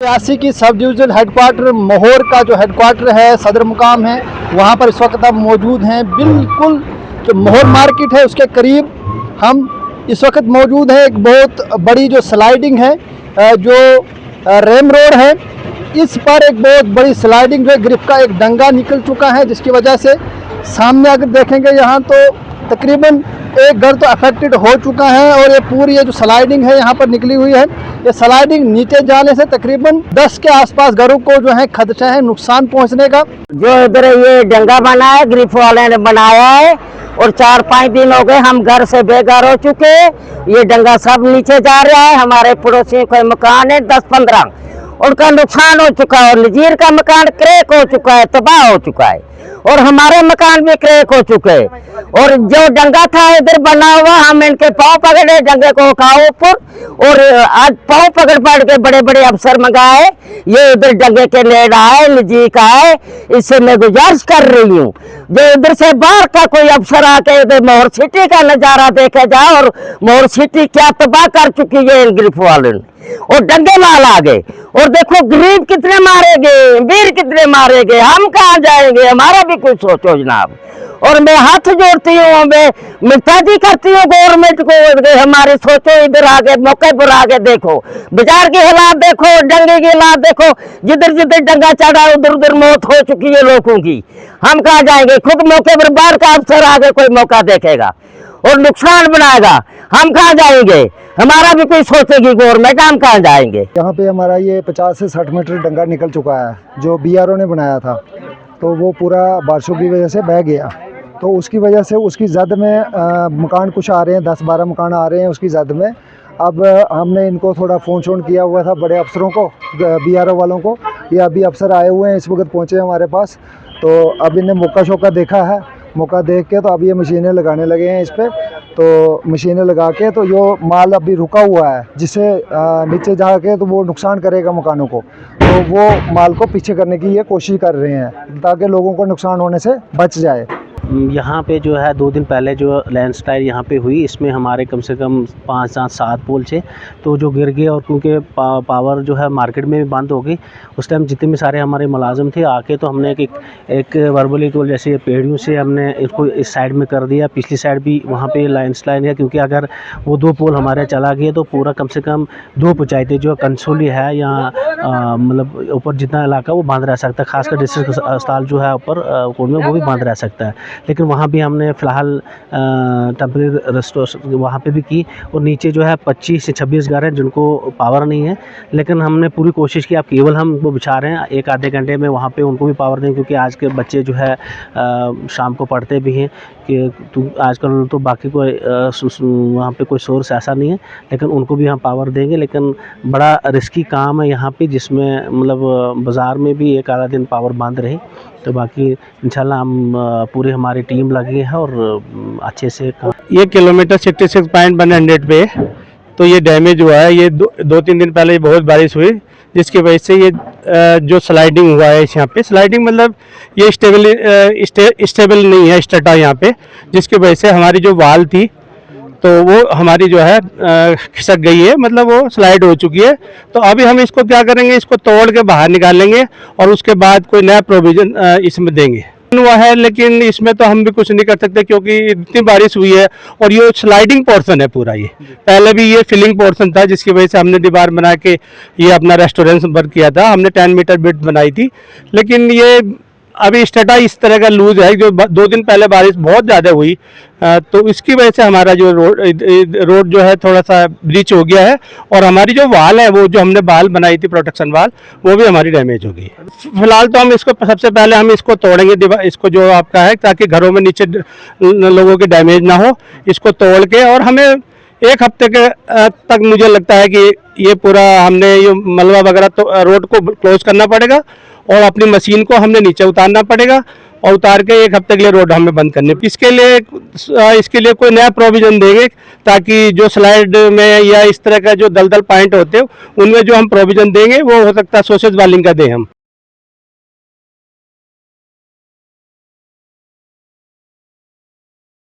रियासी की sub division headquarter मोहर का जो हेडक्वार्टर है, सदर मुकाम है, वहाँ पर इस वक्त हम मौजूद हैं। बिल्कुल जो मोहर मार्केट है उसके करीब हम इस वक्त मौजूद हैं। एक बहुत बड़ी जो स्लाइडिंग है, जो रेम रोड है, इस पर एक बहुत बड़ी स्लाइडिंग जो है, ग्रिप का एक डंगा निकल चुका है, जिसकी वजह से सामने अगर देखेंगे यहाँ तो तकरीबन एक घर तो अफेक्टेड हो चुका है। और ये पूरी जो स्लाइडिंग है यहाँ पर निकली हुई है, ये स्लाइडिंग नीचे जाने से तकरीबन 10 के आसपास घरों को जो है खदशा है नुकसान पहुँचने का। जो इधर ये डंगा बना है, ग्रिप वाले ने बनाया है और 4-5 दिन हो गए हम घर से बेघर हो चुके। ये डंगा सब नीचे जा रहा है। हमारे पड़ोसियों का मकान है 10-15, उनका नुकसान हो चुका है। और नजीर का मकान क्रैक हो चुका है, तबाह हो चुका है, और हमारे मकान भी क्रैक हो चुके हैं। और जो डंगा था इधर बना हुआ, हम इनके पाँव पकड़े, डंगे को उठाओ ऊपर, और आज पाँव पकड़ पकड़ के बड़े बड़े अफसर मंगाए। ये इधर डंगे के ले रहा है, निजी का है। इससे मैं गुजारिश कर रही हूँ जो इधर से बाहर का कोई अफसर आके इधर मोहर सिटी का नजारा देखा जाए, और मोहर सिटी क्या तबाह कर चुकी है इन ग्रिप वालों ने। और डंगे माल आ गए, और देखो गरीब कितने मारे गए, वीर कितने मारे गए। हम कहाँ जाएंगे? हमारा भी कुछ सोचो जनाब। और मैं हाथ जोड़ती हूँ, मैं मिन्नत करती हूँ गवर्नमेंट को, हमारे सोचो, इधर आगे मौके पर आगे देखो, बाजार के हालात देखो, डंगे के हालात देखो। जिधर जिधर डंगा चढ़ा उधर उधर मौत हो चुकी है लोगों की। हम कहाँ जाएंगे? खुद मौके पर बाहर का अफसर आगे कोई मौका देखेगा और नुकसान बनाएगा, हम कहाँ जाएंगे? हमारा भी कोई सोचेगी गवर्नमेंट, हम कहाँ जाएंगे? यहाँ पे हमारा ये 50 से 60 मीटर डंगा निकल चुका है, जो बीआरओ ने बनाया था, तो वो पूरा बारिशों की वजह से बह गया। तो उसकी वजह से उसकी जद में मकान कुछ आ रहे हैं, 10-12 मकान आ रहे हैं उसकी जद में। अब हमने इनको थोड़ा फ़ोन शोन किया हुआ था बड़े अफसरों को, बीआरओ वालों को। ये अभी अफसर आए हुए हैं, इस वक्त पहुँचे हमारे पास। तो अब इन्हें मौका शौका देखा है, मौका देख के तो अब ये मशीनें लगाने लगे हैं इस पर। तो मशीनें लगा के तो जो माल अभी रुका हुआ है, जिसे नीचे जाके तो वो नुकसान करेगा मकानों को, तो वो माल को पीछे करने की ये कोशिश कर रहे हैं ताकि लोगों को नुकसान होने से बच जाए। यहाँ पे जो है 2 दिन पहले जो लैंडस्लाइड यहाँ पे हुई, इसमें हमारे कम से कम 5-7 पोल थे, तो जो गिर गए। और क्योंकि पावर जो है मार्केट में भी बंद हो गई, उस टाइम जितने भी सारे हमारे मुलाजिम थे आके, तो हमने एक वर्बली टोल जैसे पेड़ियों से हमने इसको इस साइड में कर दिया। पिछली साइड भी वहाँ पे लैंडस्लाइड है, क्योंकि अगर वो 2 पोल हमारे चला गए तो पूरा कम से कम 2 पंचायतें जो कंसोली है या मतलब ऊपर जितना इलाका वो बंद रह सकता है। खासकर डिस्ट्रिक्ट अस्पताल जो है ऊपर कोड में, वो भी बंद रह सकता है। लेकिन वहाँ भी हमने फ़िलहाल टेम्परेरी रेस्टोरेशन वहाँ पे भी की। और नीचे जो है 25 से 26 घर हैं जिनको पावर नहीं है, लेकिन हमने पूरी कोशिश की। अब केवल हम वो बिछा रहे हैं, 1-आधे घंटे में वहाँ पे उनको भी पावर दें, क्योंकि आज के बच्चे जो है शाम को पढ़ते भी हैं कि आजकल तो बाकी कोई वहाँ पे कोई सोर्स ऐसा नहीं है, लेकिन उनको भी हम पावर देंगे। लेकिन बड़ा रिस्की काम है यहाँ पे, जिसमें मतलब बाज़ार में भी 1-आधा दिन पावर बंद रहे। तो बाकी इंशाल्लाह हम पूरी हमारी टीम लगी है और अच्छे से ये किलोमीटर 66.100 पे, तो ये डैमेज हुआ है। ये 2-3 दिन पहले बहुत बारिश हुई, जिसकी वजह से ये जो स्लाइडिंग हुआ है यहाँ पे, स्लाइडिंग मतलब ये स्टेबल नहीं है स्टेटा यहाँ पे, जिसकी वजह से हमारी जो वाल थी तो वो हमारी जो है खिसक गई है, मतलब वो स्लाइड हो चुकी है। तो अभी हम इसको क्या करेंगे, इसको तोड़ के बाहर निकालेंगे और उसके बाद कोई नया प्रोविज़न इसमें देंगे। हुआ है, लेकिन इसमें तो हम भी कुछ नहीं कर सकते क्योंकि इतनी बारिश हुई है। और ये स्लाइडिंग पोर्शन है पूरा, ये पहले भी ये फिलिंग पोर्शन था, जिसकी वजह से हमने दीवार बना के ये अपना रेस्टोरेंट वर्क किया था। हमने 10 मीटर बिट बनाई थी, लेकिन ये अभी स्टेटा इस तरह का लूज है। जो 2 दिन पहले बारिश बहुत ज़्यादा हुई, तो इसकी वजह से हमारा जो रोड जो है थोड़ा सा ब्रीच हो गया है। और हमारी जो वाल है, वो जो हमने वाल बनाई थी प्रोटेक्शन वाल, वो भी हमारी डैमेज हो गई है। फिलहाल तो हम इसको सबसे पहले हम इसको तोड़ेंगे, इसको जो आपका है, ताकि घरों में नीचे लोगों की डैमेज ना हो। इसको तोड़ के, और हमें 1 हफ्ते के तक मुझे लगता है कि ये पूरा हमने ये मलबा वगैरह तो रोड को क्लोज करना पड़ेगा, और अपनी मशीन को हमने नीचे उतारना पड़ेगा, और उतार के 1 हफ्ते के लिए रोड हमें बंद करनी। इसके लिए कोई नया प्रोविज़न देंगे, ताकि जो स्लाइड में या इस तरह का जो दलदल पॉइंट होते हैं उनमें जो हम प्रोविज़न देंगे, वो हो सकता है सोशल वालिंग का दें हम।